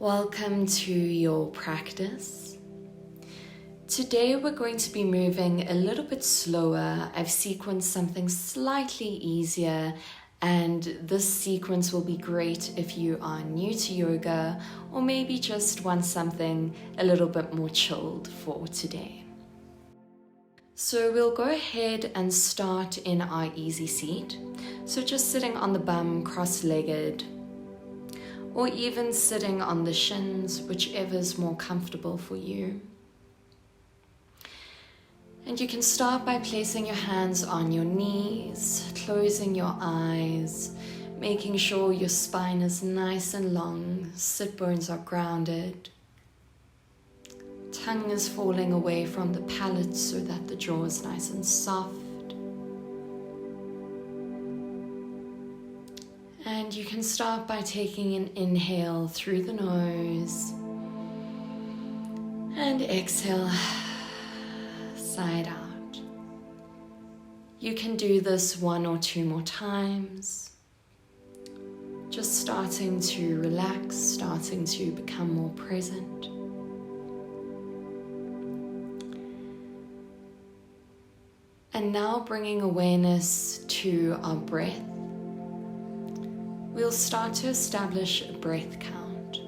Welcome to your practice. Today we're going to be moving a little bit slower. I've sequenced something slightly easier, and this sequence will be great if you are new to yoga or maybe just want something a little bit more chilled for today. So we'll go ahead and start in our easy seat. So just sitting on the bum, cross-legged, or even sitting on the shins, whichever is more comfortable for you. And you can start by placing your hands on your knees, closing your eyes, making sure your spine is nice and long, sit bones are grounded. Tongue is falling away from the palate so that the jaw is nice and soft. And you can start by taking an inhale through the nose and exhale, side out. You can do this 1 or 2 more times. Just starting to relax, starting to become more present. And now bringing awareness to our breath. We'll start to establish a breath count.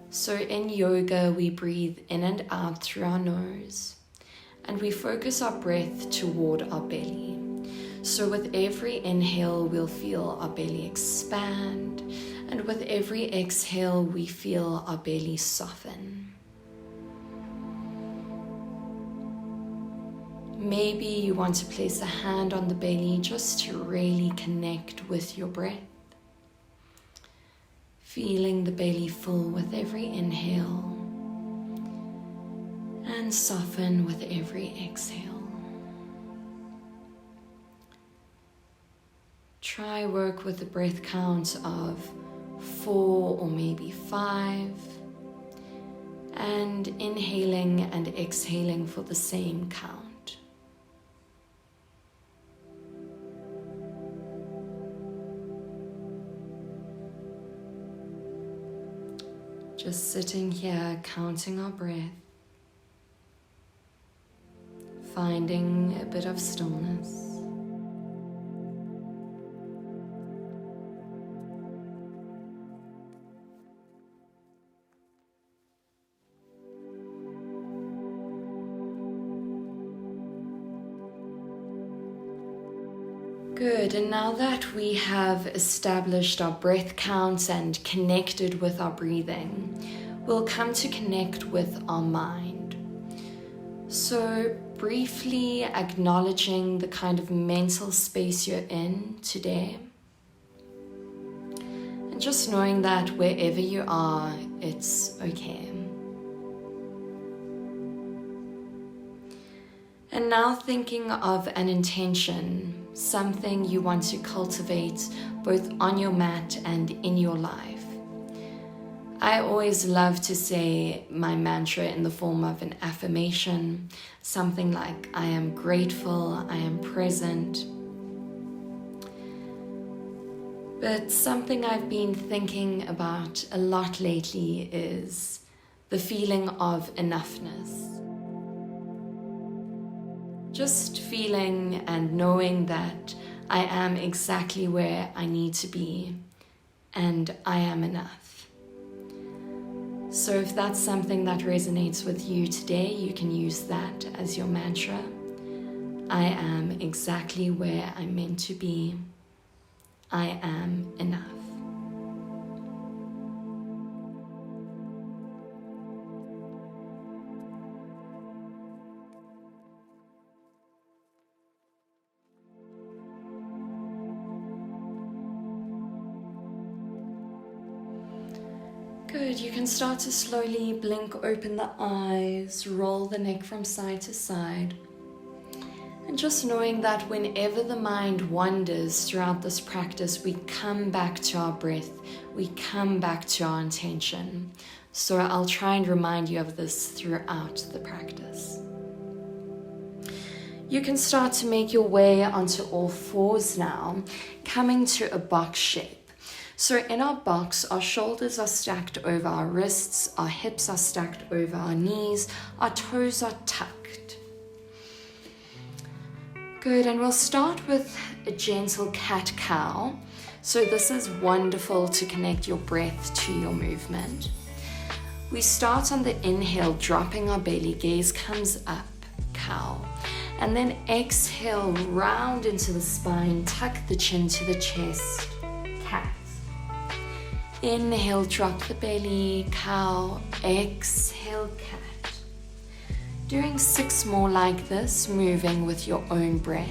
So in yoga, we breathe in and out through our nose, and we focus our breath toward our belly. So with every inhale, we'll feel our belly expand, and with every exhale, we feel our belly soften. Maybe you want to place a hand on the belly just to really connect with your breath. Feeling the belly full with every inhale and soften with every exhale. Try work with a breath count of 4 or maybe 5, and inhaling and exhaling for the same count. Just sitting here, counting our breath, finding a bit of stillness. Good, and now that we have established our breath counts and connected with our breathing, we'll come to connect with our mind. So briefly acknowledging the kind of mental space you're in today, and just knowing that wherever you are, it's okay. And now thinking of an intention, something you want to cultivate both on your mat and in your life. I always love to say my mantra in the form of an affirmation, something like, I am grateful, I am present. But something I've been thinking about a lot lately is the feeling of enoughness. Just feeling and knowing that I am exactly where I need to be and I am enough. So if that's something that resonates with you today, you can use that as your mantra. I am exactly where I'm meant to be. I am enough. Good, you can start to slowly blink open the eyes, roll the neck from side to side. And just knowing that whenever the mind wanders throughout this practice, we come back to our breath, we come back to our intention. So I'll try and remind you of this throughout the practice. You can start to make your way onto all fours now, coming to a box shape. So in our box, our shoulders are stacked over our wrists, our hips are stacked over our knees, our toes are tucked. Good, and we'll start with a gentle cat-cow. So this is wonderful to connect your breath to your movement. We start on the inhale, dropping our belly, gaze comes up, cow. And then exhale, round into the spine, tuck the chin to the chest, cat. Inhale, drop the belly, cow. Exhale, cat. Doing 6 more like this, moving with your own breath.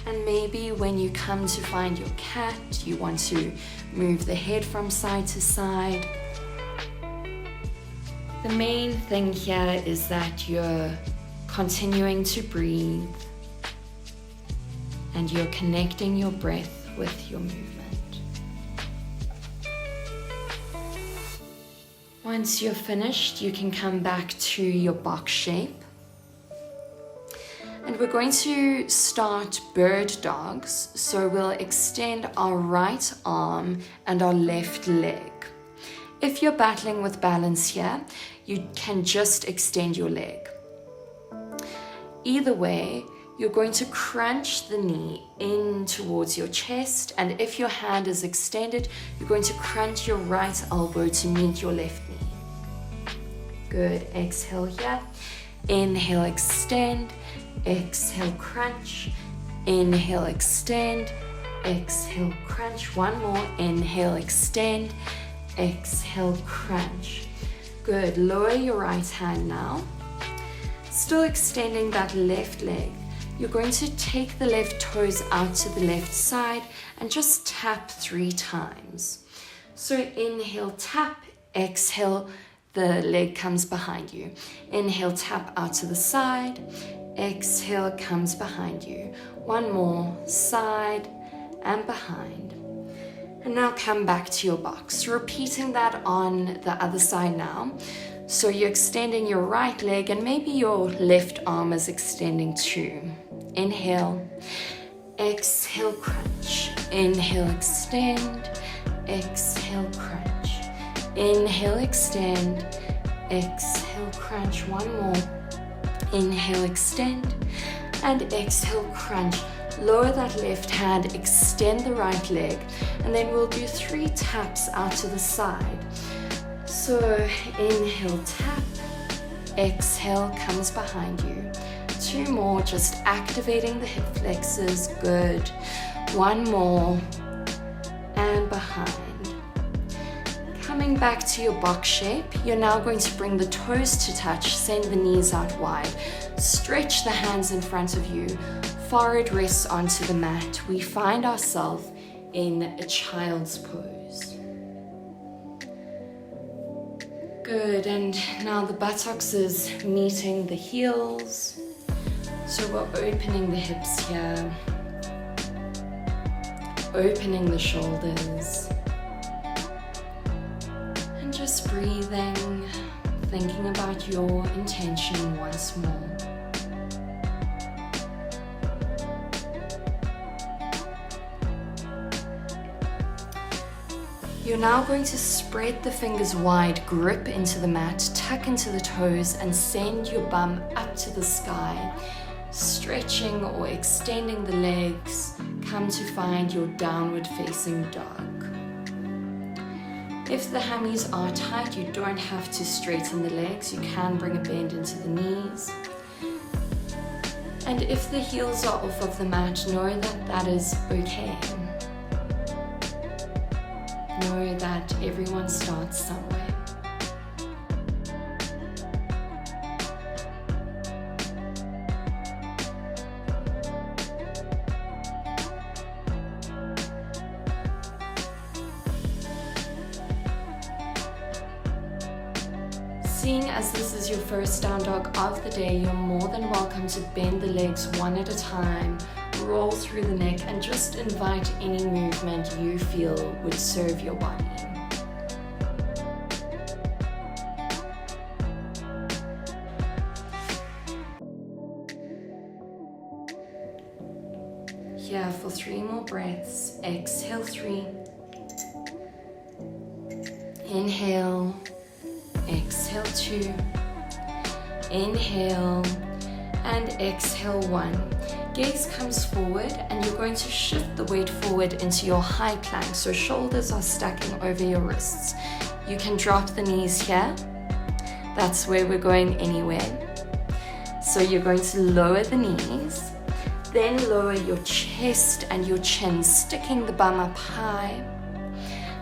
And maybe when you come to find your cat, you want to move the head from side to side. The main thing here is that you're continuing to breathe and you're connecting your breath with your movement. Once you're finished, you can come back to your box shape. And we're going to start bird dogs. So we'll extend our right arm and our left leg. If you're battling with balance here, you can just extend your leg. Either way, you're going to crunch the knee in towards your chest. And if your hand is extended, you're going to crunch your right elbow to meet your left knee. Good, exhale here. Inhale, extend. Exhale, crunch. Inhale, extend. Exhale, crunch. One more. Inhale, extend. Exhale, crunch. Good. Lower your right hand now. Still extending that left leg. You're going to take the left toes out to the left side and just tap 3 times. So inhale, tap. Exhale, the leg comes behind you. Inhale, tap out to the side. Exhale, comes behind you. One more, side and behind. And now come back to your box. Repeating that on the other side now. So you're extending your right leg and maybe your left arm is extending too. Inhale, exhale, crunch. Inhale, extend. Exhale, crunch. Inhale, extend. Exhale, crunch. One more. Inhale, extend, and exhale, crunch. Lower that left hand, extend the right leg, and then we'll do 3 taps out to the side. So inhale, tap, exhale, comes behind you. 2 more, just activating the hip flexors, good. 1 more, and behind. Coming back to your box shape, you're now going to bring the toes to touch, send the knees out wide. Stretch the hands in front of you, forehead rests onto the mat. We find ourselves in a child's pose. Good, and now the buttocks is meeting the heels. So we're opening the hips here, opening the shoulders. Just breathing, thinking about your intention once more. You're now going to spread the fingers wide, grip into the mat, tuck into the toes, and send your bum up to the sky. Stretching or extending the legs, come to find your downward facing dog. If the hammies are tight, you don't have to straighten the legs. You can bring a bend into the knees. And if the heels are off of the mat, know that that is okay. Know that everyone starts somewhere. Seeing as this is your first down dog of the day, you're more than welcome to bend the legs one at a time, roll through the neck, and just invite any movement you feel would serve your body. here for 3 more breaths. Exhale 3. Inhale. Exhale 2. Inhale. And exhale 1. Gaze comes forward and you're going to shift the weight forward into your high plank. So shoulders are stacking over your wrists. You can drop the knees here. That's where we're going anyway. So you're going to lower the knees, then lower your chest and your chin, sticking the bum up high.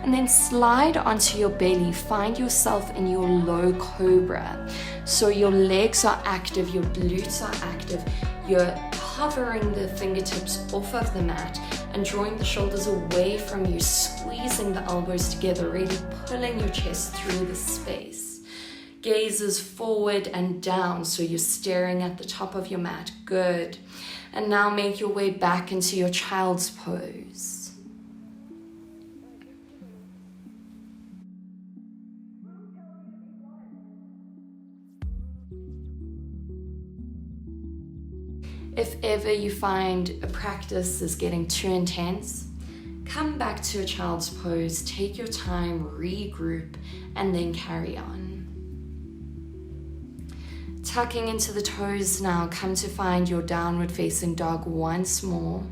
And then slide onto your belly. Find yourself in your low cobra. So your legs are active, your glutes are active. You're hovering the fingertips off of the mat and drawing the shoulders away from you, squeezing the elbows together, really pulling your chest through the space. Gazes forward and down, so you're staring at the top of your mat. Good. And now make your way back into your child's pose. If ever you find a practice is getting too intense, come back to a child's pose, take your time, regroup, and then carry on. Tucking into the toes now, come to find your downward facing dog once more.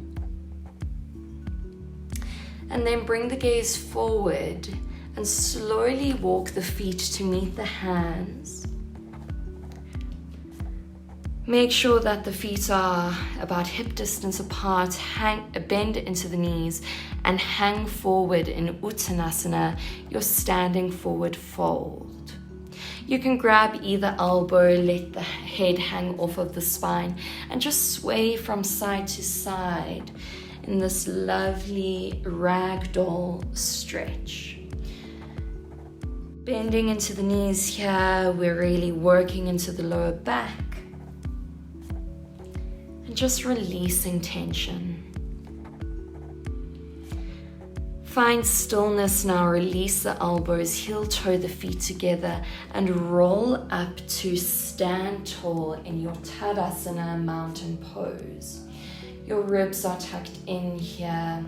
And then bring the gaze forward and slowly walk the feet to meet the hands. Make sure that the feet are about hip distance apart, bend into the knees and hang forward in Uttanasana, your standing forward fold. You can grab either elbow, let the head hang off of the spine and just sway from side to side in this lovely ragdoll stretch. Bending into the knees here, we're really working into the lower back. And just releasing tension. Find stillness now, release the elbows, heel toe the feet together and roll up to stand tall in your Tadasana mountain pose. Your ribs are tucked in here,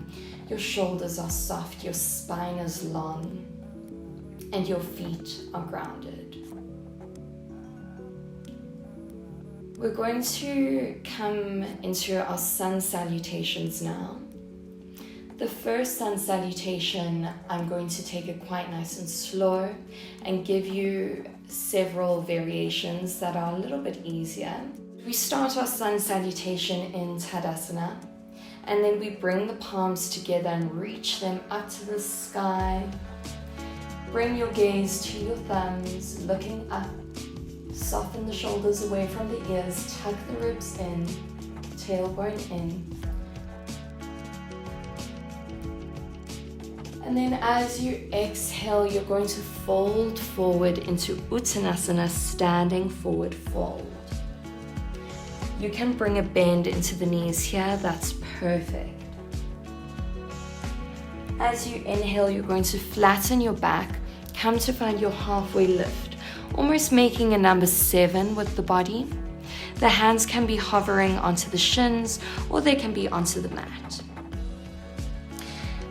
your shoulders are soft, your spine is long, and your feet are grounded. We're going to come into our sun salutations now. The first sun salutation, I'm going to take it quite nice and slow and give you several variations that are a little bit easier. We start our sun salutation in Tadasana, and then we bring the palms together and reach them up to the sky. Bring your gaze to your thumbs, looking up. Soften the shoulders away from the ears, tuck the ribs in, tailbone in. And then as you exhale, you're going to fold forward into Uttanasana, standing forward fold. You can bring a bend into the knees here, that's perfect. As you inhale, you're going to flatten your back, come to find your halfway lift, almost making a number 7 with the body. The hands can be hovering onto the shins or they can be onto the mat.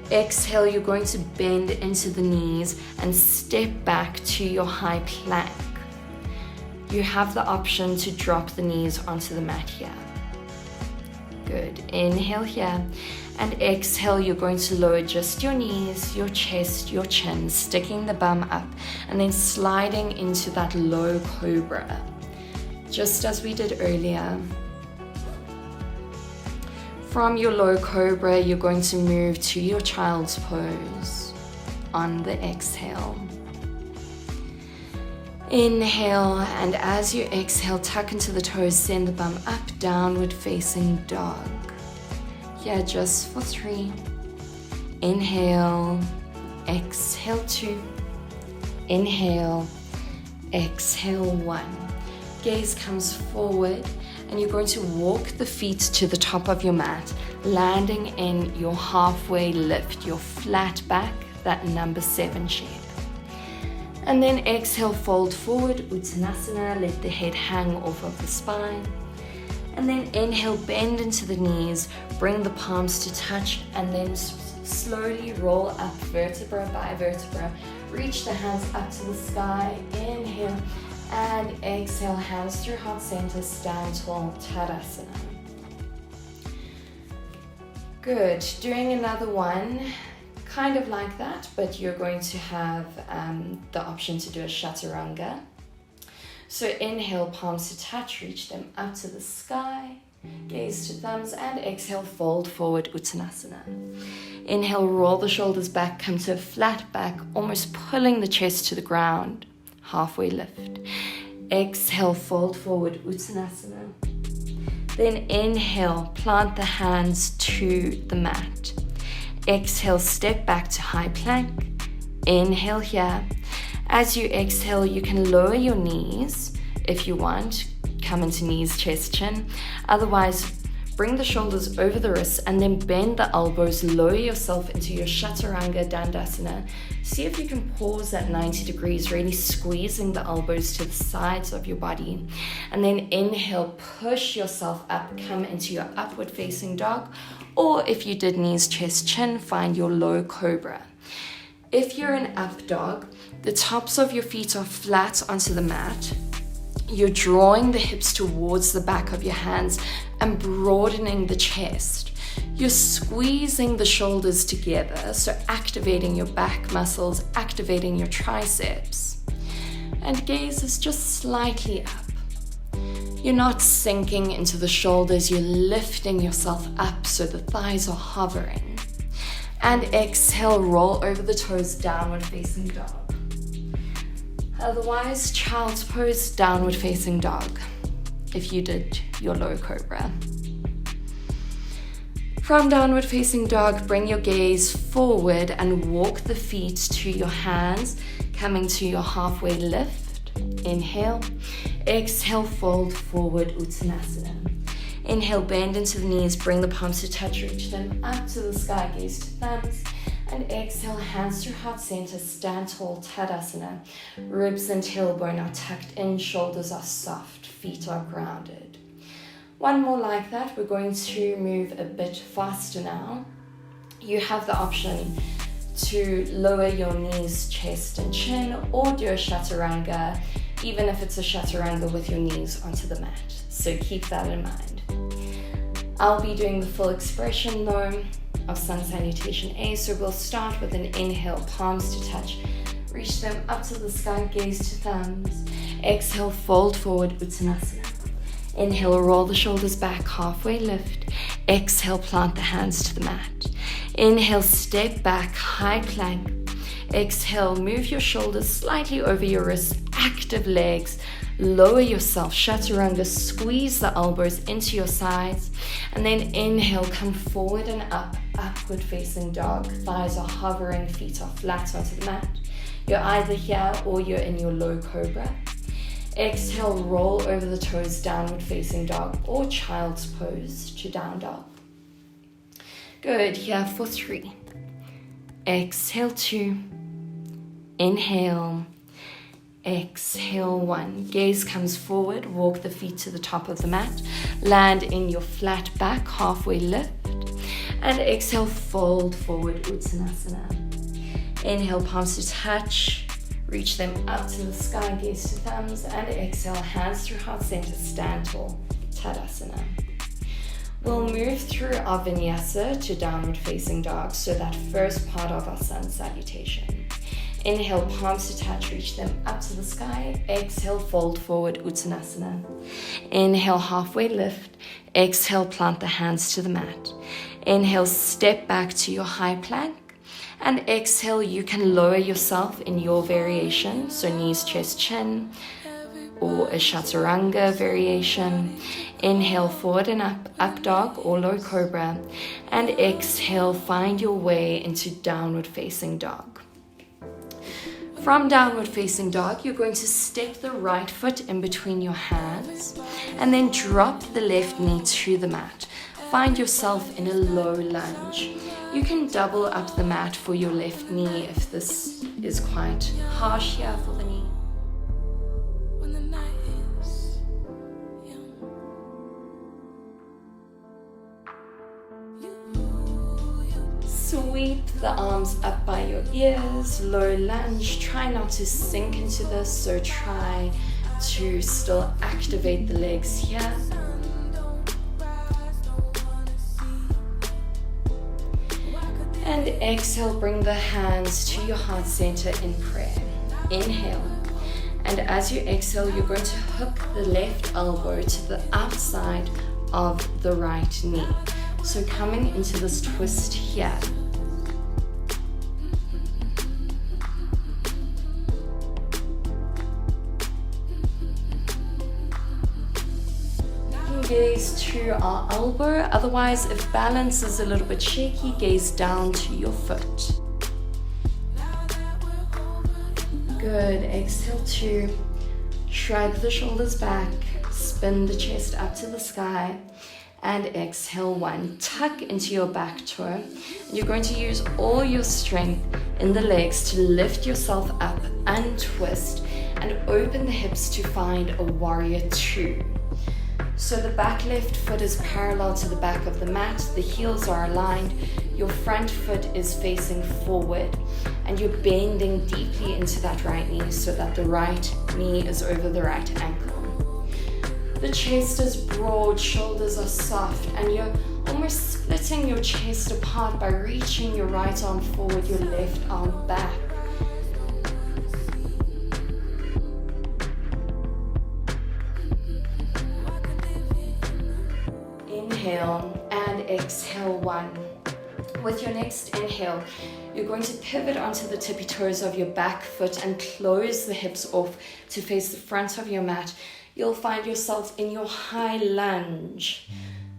Exhale, you're going to bend into the knees and step back to your high plank. You have the option to drop the knees onto the mat here. Good. Inhale here and exhale, you're going to lower just your knees, your chest, your chin, sticking the bum up and then sliding into that low cobra, just as we did earlier. From your low cobra, you're going to move to your child's pose on the exhale. Inhale, and as you exhale, tuck into the toes, send the bum up, downward facing dog. Here, just for 3. Inhale, exhale 2. Inhale, exhale 1. Gaze comes forward. And you're going to walk the feet to the top of your mat, landing in your halfway lift, your flat back, that number 7 shape. And then exhale, fold forward, Uttanasana, let the head hang off of the spine. And then inhale, bend into the knees, bring the palms to touch, and then slowly roll up vertebra by vertebra. Reach the hands up to the sky. Inhale and exhale, hands through heart center, stand tall, Tadasana. Good, doing another one, kind of like that, but you're going to have the option to do a chaturanga. So inhale, palms to touch, reach them up to the sky, gaze to thumbs, and exhale, fold forward, Uttanasana. Inhale, roll the shoulders back, come to a flat back, almost pulling the chest to the ground, halfway lift. Exhale, fold forward, Uttanasana. Then inhale, plant the hands to the mat. Exhale, step back to high plank. Inhale here. As you exhale, you can lower your knees if you want. Come into knees, chest, chin. Otherwise, bring the shoulders over the wrists and then bend the elbows. Lower yourself into your Chaturanga Dandasana. See if you can pause at 90 degrees, really squeezing the elbows to the sides of your body. And then inhale, push yourself up, come into your upward facing dog. Or if you did knees, chest, chin, find your low cobra. If you're an up dog, the tops of your feet are flat onto the mat. You're drawing the hips towards the back of your hands and broadening the chest. You're squeezing the shoulders together, so activating your back muscles, activating your triceps. And gaze is just slightly up. You're not sinking into the shoulders, you're lifting yourself up so the thighs are hovering. And exhale, roll over the toes, downward facing dog. Otherwise, child's pose, downward facing dog, if you did your low cobra. From downward facing dog, bring your gaze forward and walk the feet to your hands, coming to your halfway lift. Inhale. Exhale, fold forward, Uttanasana. Inhale, bend into the knees, bring the palms to touch, reach them up to the sky, gaze to thumbs. And exhale, hands through heart center, stand tall, Tadasana. Ribs and tailbone are tucked in, shoulders are soft, feet are grounded. One more like that. We're going to move a bit faster now. You have the option to lower your knees, chest and chin, or do a chaturanga, even if it's a chaturanga with your knees onto the mat. So keep that in mind. I'll be doing the full expression though of Sun Salutation A. So we'll start with an inhale, palms to touch. Reach them up to the sky, gaze to thumbs. Exhale, fold forward, Uttanasana. Inhale, roll the shoulders back, halfway lift. Exhale, plant the hands to the mat. Inhale, step back, high plank. Exhale, move your shoulders slightly over your wrists, active legs. Lower yourself, chaturanga, squeeze the elbows into your sides. And then inhale, come forward and up, upward facing dog. Thighs are hovering, feet are flat onto the mat. You're either here or you're in your low cobra. Exhale, roll over the toes, downward facing dog or child's pose to down dog. Good, here for 3. Exhale 2. Inhale. Exhale 1. Gaze comes forward, walk the feet to the top of the mat. Land in your flat back, halfway lift. And exhale, fold forward, Uttanasana. Inhale, palms to touch. Reach them up to the sky, gaze to thumbs. And exhale, hands through heart center, stand tall, Tadasana. We'll move through our vinyasa to downward facing dog, so that first part of our sun salutation. Inhale, palms to touch, reach them up to the sky. Exhale, fold forward, Uttanasana. Inhale, halfway lift. Exhale, plant the hands to the mat. Inhale, step back to your high plank. And exhale, you can lower yourself in your variation. So knees, chest, chin, or a chaturanga variation. Inhale, forward and up dog or low cobra. And exhale, find your way into downward facing dog. From downward facing dog, you're going to step the right foot in between your hands and then drop the left knee to the mat. Find yourself in a low lunge. You can double up the mat for your left knee if this is quite harsh here for the knee. Sweep the arms up by your ears, low lunge. Try not to sink into this, so try to still activate the legs here. And exhale, bring the hands to your heart center in prayer. Inhale. And as you exhale, you're going to hook the left elbow to the outside of the right knee. So coming into this twist here. Gaze to our elbow. Otherwise, if balance is a little bit shaky, gaze down to your foot. Good. Exhale to shrug the shoulders back, spin the chest up to the sky, and exhale 1. Tuck into your back toe. You're going to use all your strength in the legs to lift yourself up, untwist, and open the hips to find a warrior 2. So the back left foot is parallel to the back of the mat, the heels are aligned, your front foot is facing forward, and you're bending deeply into that right knee so that the right knee is over the right ankle. The chest is broad, shoulders are soft, and you're almost splitting your chest apart by reaching your right arm forward, your left arm back. Inhale and exhale 1. With your next inhale, you're going to pivot onto the tippy toes of your back foot and close the hips off to face the front of your mat. You'll find yourself in your high lunge.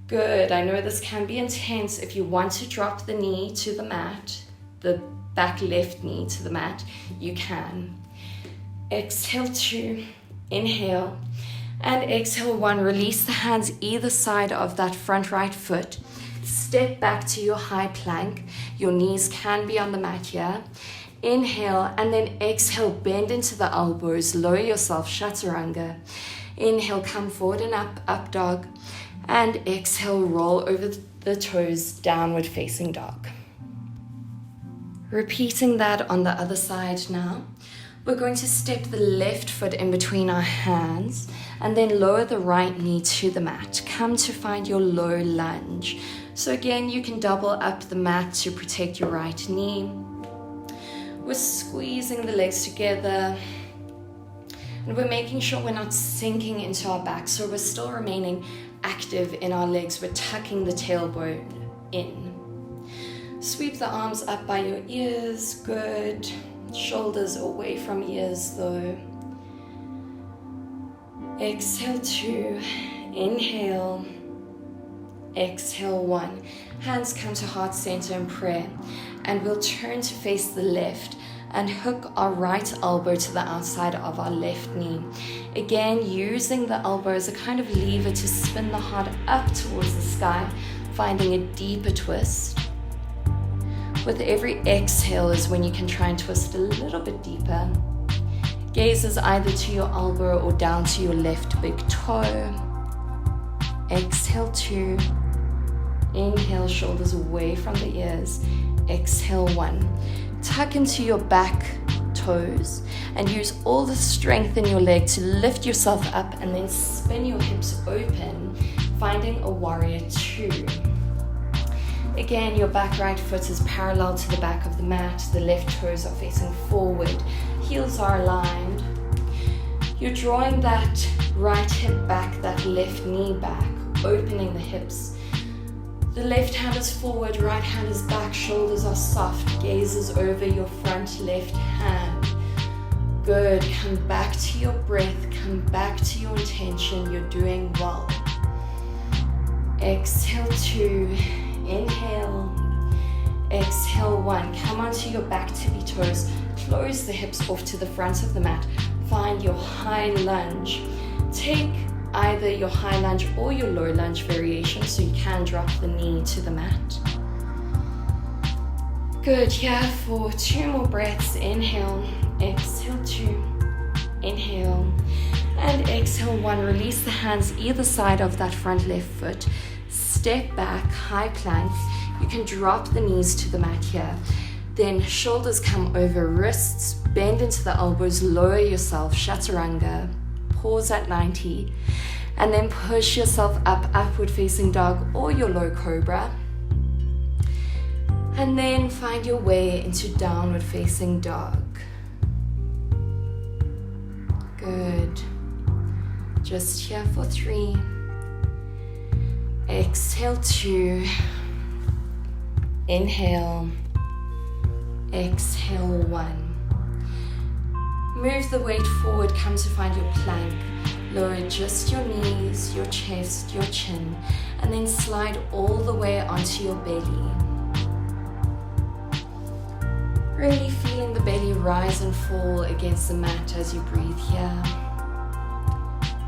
Good. I know this can be intense. If you want to drop the knee to the mat, the back left knee to the mat, you can. Exhale 2, inhale. And exhale 1, release the hands either side of that front right foot. Step back to your high plank. Your knees can be on the mat here. Inhale and then exhale, bend into the elbows, lower yourself, chaturanga. Inhale, come forward and up dog. And exhale, roll over the toes, downward facing dog. Repeating that on the other side now. We're going to step the left foot in between our hands and then lower the right knee to the mat. Come to find your low lunge. So again, you can double up the mat to protect your right knee. We're squeezing the legs together and we're making sure we're not sinking into our back. So we're still remaining active in our legs. We're tucking the tailbone in. Sweep the arms up by your ears. Good. Shoulders away from ears though. Exhale 2, inhale, exhale 1. Hands come to heart center in prayer, and we'll turn to face the left and hook our right elbow to the outside of our left knee. Again, using the elbow as a kind of lever to spin the heart up towards the sky, finding a deeper twist. With every exhale is when you can try and twist a little bit deeper. Gazes either to your elbow or down to your left big toe. Exhale 2. Inhale, shoulders away from the ears. Exhale 1. Tuck into your back toes and use all the strength in your leg to lift yourself up and then spin your hips open, finding a warrior 2. Again, your back right foot is parallel to the back of the mat. The left toes are facing forward. Heels are aligned. You're drawing that right hip back, that left knee back, opening the hips. The left hand is forward, right hand is back, shoulders are soft, gazes over your front left hand. Good. Come back to your breath, come back to your intention. You're doing well. Exhale 2. Inhale, exhale 1. Come onto your back tippy toes. Close the hips off to the front of the mat. Find your high lunge. Take either your high lunge or your low lunge variation so you can drop the knee to the mat. Good. Here for 2 more breaths. Inhale, exhale 2. Inhale and exhale 1. Release the hands either side of that front left foot. step back, high plank. You can drop the knees to the mat here. Then shoulders come over wrists, bend into the elbows, lower yourself, chaturanga, pause at 90, and then push yourself up, upward facing dog or your low cobra. And then find your way into downward facing dog. Good. Just here for 3. Exhale 2. Inhale. Exhale 1. Move the weight forward, come to find your plank. Lower just your knees, your chest, your chin, and then slide all the way onto your belly. Really feeling the belly rise and fall against the mat as you breathe here.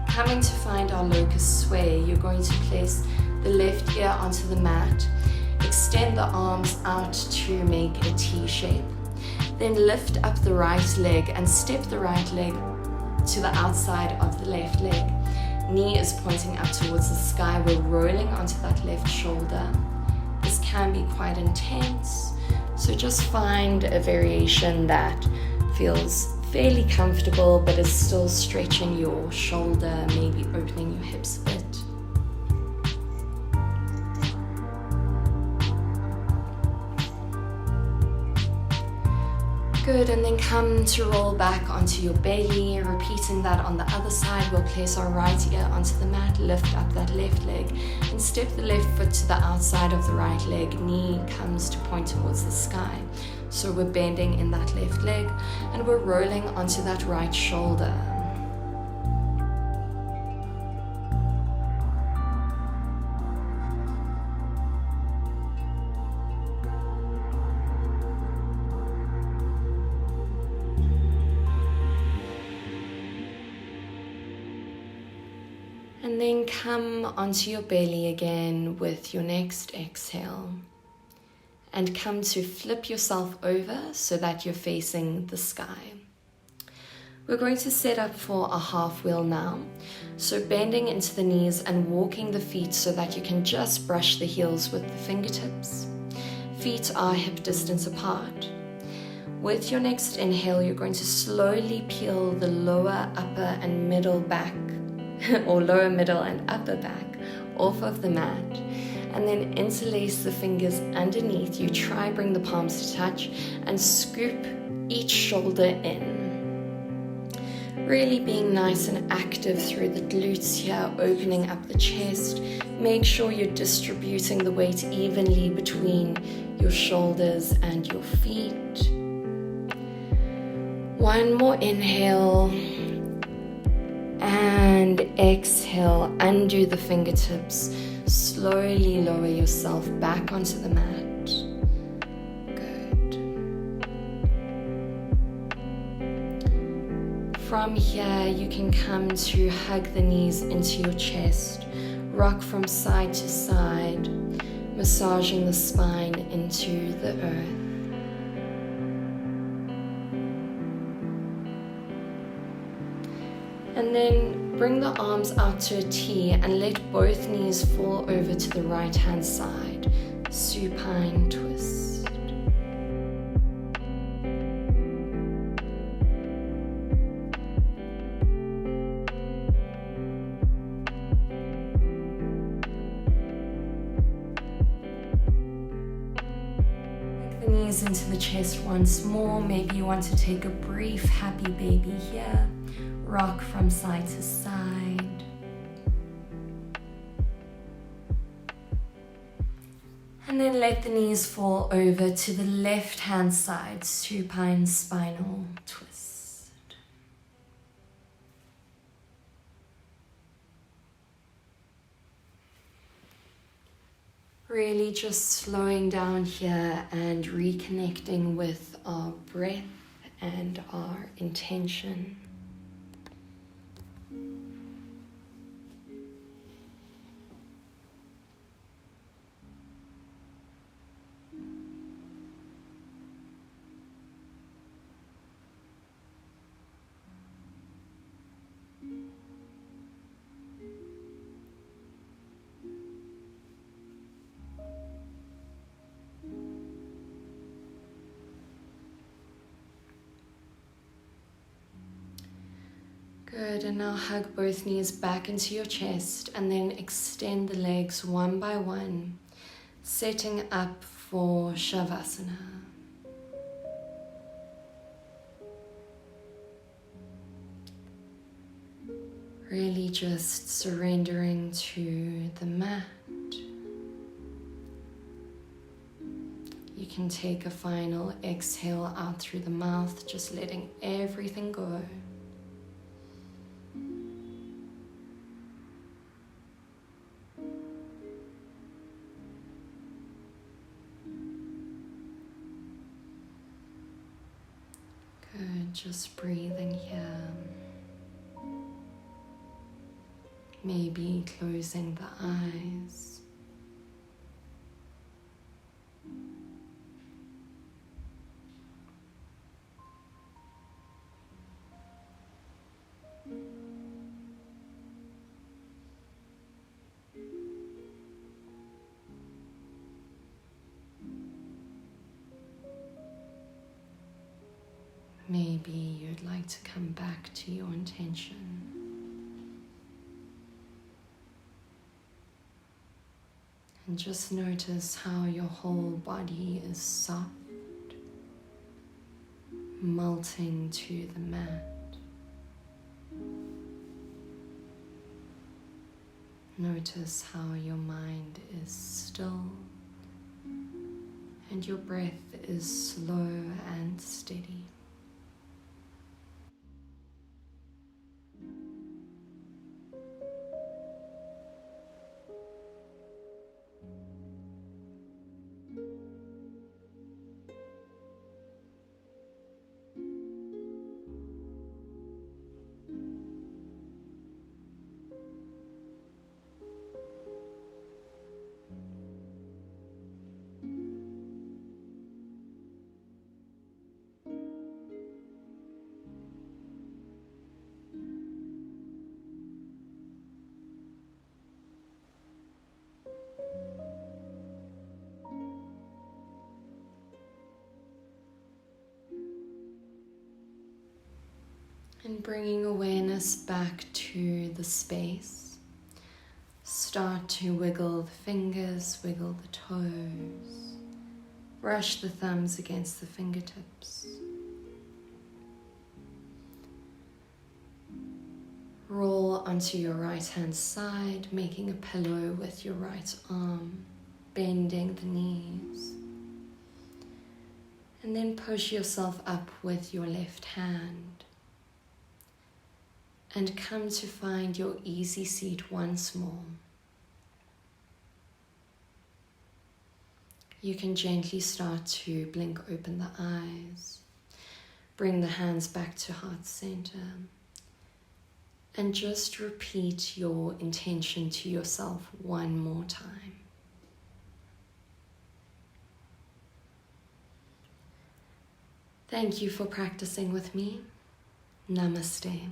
Coming to find our locust sway, you're going to place the left ear onto the mat. Extend the arms out to make a T shape. Then lift up the right leg and step the right leg to the outside of the left leg. Knee is pointing up towards the sky. We're rolling onto that left shoulder. This can be quite intense, so just find a variation that feels fairly comfortable but is still stretching your shoulder, maybe opening your hips a bit. Good, and then come to roll back onto your belly, repeating that on the other side. We'll place our right ear onto the mat, lift up that left leg, and step the left foot to the outside of the right leg. Knee comes to point towards the sky. So we're bending in that left leg, and we're rolling onto that right shoulder. And then come onto your belly again with your next exhale. And come to flip yourself over so that you're facing the sky. We're going to set up for a half wheel now. So bending into the knees and walking the feet so that you can just brush the heels with the fingertips. Feet are hip distance apart. With your next inhale, you're going to slowly peel the lower, upper and middle back or lower, middle and upper back off of the mat, and then interlace the fingers underneath you. Try bring the palms to touch and scoop each shoulder in. Really being nice and active through the glutes here, opening up the chest. Make sure you're distributing the weight evenly between your shoulders and your feet. One more inhale. And exhale, undo the fingertips. Slowly lower yourself back onto the mat. Good. From here, you can come to hug the knees into your chest. Rock from side to side, massaging the spine into the earth. And then bring the arms out to a T and let both knees fall over to the right hand side. Supine twist. Take the knees into the chest once more. Maybe you want to take a brief happy baby here. Rock from side to side. And then let the knees fall over to the left hand side, supine spinal twist. Really just slowing down here and reconnecting with our breath and our intention. Good, and now hug both knees back into your chest and then extend the legs one by one, setting up for Shavasana. Really just surrendering to the mat. You can take a final exhale out through the mouth, just letting everything go. Good, just breathing here. Maybe closing the eyes. Maybe you'd like to come back to your intention. And just notice how your whole body is soft, melting to the mat. Notice how your mind is still and your breath is slow and steady. And bringing awareness back to the space, start to wiggle the fingers, wiggle the toes, brush the thumbs against the fingertips. Roll onto your right hand side, making a pillow with your right arm, bending the knees. And then push yourself up with your left hand. And come to find your easy seat once more. You can gently start to blink open the eyes. Bring the hands back to heart center. And just repeat your intention to yourself one more time. Thank you for practicing with me. Namaste.